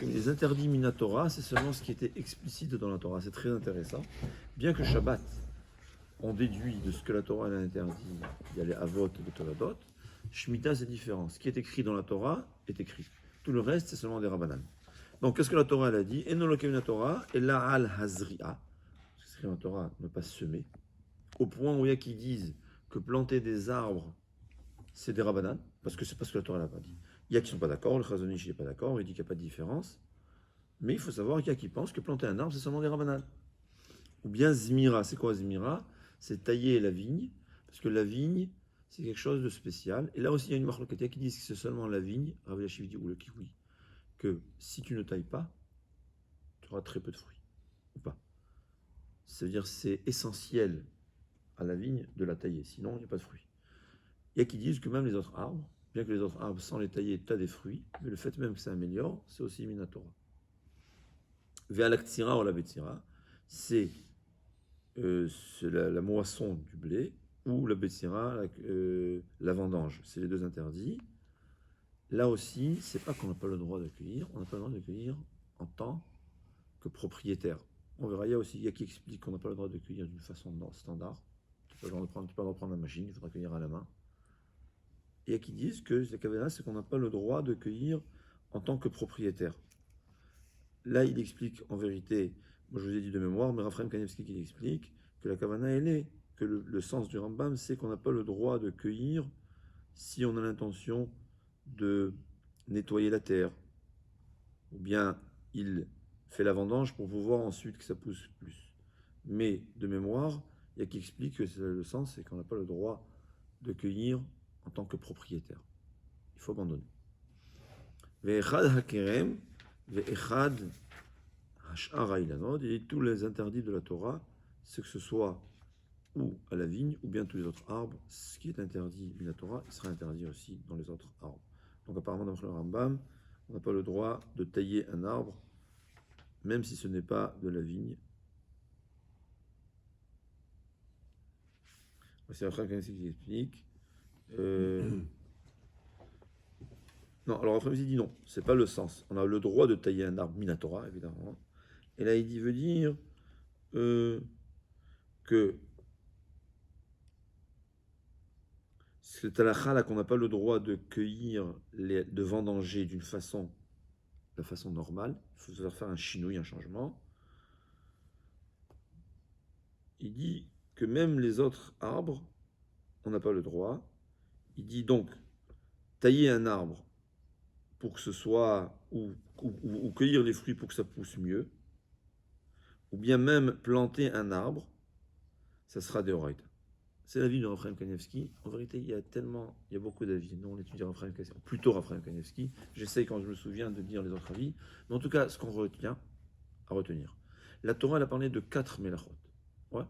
Les interdits Minatora, c'est seulement ce qui était explicite dans la Torah. C'est très intéressant. Bien que Shabbat, on déduit de ce que la Torah a interdit, il y a les Avot et les Toladot. Shemitah, c'est différent. Ce qui est écrit dans la Torah est écrit. Tout le reste, c'est seulement des Rabbanan. Donc, qu'est-ce que la Torah elle a dit? Enolokem la Torah, et la al hazri'a. C'est écrit dans la Torah, ne pas semer. Au point où il y a qui disent que planter des arbres, c'est des Rabbanan, parce que c'est pas ce que la Torah n'a pas dit. Il y a qui ne sont pas d'accord, le Chazon Ish n'est pas d'accord, il dit qu'il n'y a pas de différence. Mais il faut savoir qu'il y a qui pensent que planter un arbre, c'est seulement des Rabbanan. Ou bien Zmira. C'est quoi Zmira? C'est tailler la vigne, parce que la vigne, c'est quelque chose de spécial. Et là aussi, il y a une marloquette qui dit que c'est seulement la vigne, Rav Yashiv dit, ou le kiwi, que si tu ne tailles pas, tu auras très peu de fruits. Ou pas. C'est-à-dire que c'est essentiel à la vigne de la tailler, sinon il n'y a pas de fruits. Il y a qui disent que même les autres arbres, bien que les autres arbres, sans les tailler, tu as des fruits, mais le fait même que ça améliore, c'est aussi Minatora. Ve'alaktira ou la betira, c'est la moisson du blé, ou la betira, la vendange. C'est les deux interdits. Là aussi, c'est pas qu'on n'a pas le droit d'accueillir, on n'a pas le droit d'accueillir en tant que propriétaire. On verra, il y a qui explique qu'on n'a pas le droit d'accueillir d'une façon standard. Tu n'as pas le droit de prendre la machine, il faudra cueillir à la main. Et il y a qui disent que la kavana, c'est qu'on n'a pas le droit de cueillir en tant que propriétaire. Là, il explique en vérité, moi je vous ai dit de mémoire, mais Raphaël Kanevski qui explique que la kavana, elle est, que le sens du Rambam, c'est qu'on n'a pas le droit de cueillir si on a l'intention de nettoyer la terre. Ou bien il fait la vendange pour pouvoir ensuite que ça pousse plus. Mais de mémoire, il y a qui explique que le sens, c'est qu'on n'a pas le droit de cueillir en tant que propriétaire. Il faut abandonner. Ve'echad hakerem, ve'echad hash'ara ilanod, et tous les interdits de la Torah, c'est que ce soit ou à la vigne, ou bien tous les autres arbres, ce qui est interdit dans la Torah, il sera interdit aussi dans les autres arbres. Donc apparemment, dans le Rambam, on n'a pas le droit de tailler un arbre, même si ce n'est pas de la vigne. C'est Raphaël Kanevski qui explique. Non, alors Raphaël dit non, c'est pas le sens. On a le droit de tailler un arbre Minatora, évidemment. Et là, il veut dire que c'est halakha là qu'on n'a pas le droit de cueillir, de vendanger de la façon normale. Il faut faire un chinouille, un changement. Il dit que même les autres arbres, on n'a pas le droit. Il dit donc, tailler un arbre pour que ce soit, ou cueillir les fruits pour que ça pousse mieux, ou bien même planter un arbre, ça sera des oraita. C'est l'avis de Raphaël Kanevski. En vérité, il y a beaucoup d'avis. Nous, on étudie Raphaël Kanevski, plutôt Raphaël Kanevski. J'essaye, quand je me souviens, de dire les autres avis. Mais en tout cas, ce qu'on retient, à retenir. La Torah, elle a parlé de 4 melachot. Ouais.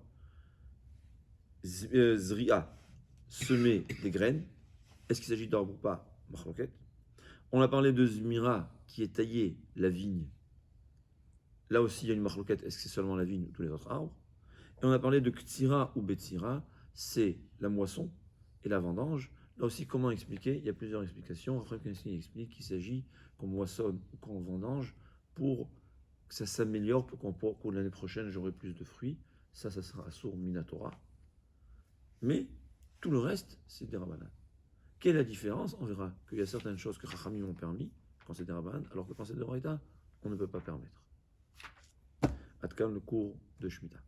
Zri'a, semer des graines. Est-ce qu'il s'agit d'arbre ou pas? Machloket. On a parlé de Zmira, qui est taillé la vigne. Là aussi, il y a une machloket. Est-ce que c'est seulement la vigne ou tous les autres arbres? Et on a parlé de Ktsira ou Betsira, c'est la moisson et la vendange. Là aussi, comment expliquer? Il y a plusieurs explications. Après, il explique qu'il s'agit qu'on moissonne ou qu'on vendange pour que ça s'améliore, pour l'année prochaine, j'aurai plus de fruits. Ça sera Asur Minatora. Mais tout le reste, c'est des Rabbanan. Quelle est la différence? On verra qu'il y a certaines choses que Chachamim ont permis quand c'est des Rabbanan, alors que quand c'est des Oraita, on ne peut pas permettre. Adkam, le cours de Shemitah.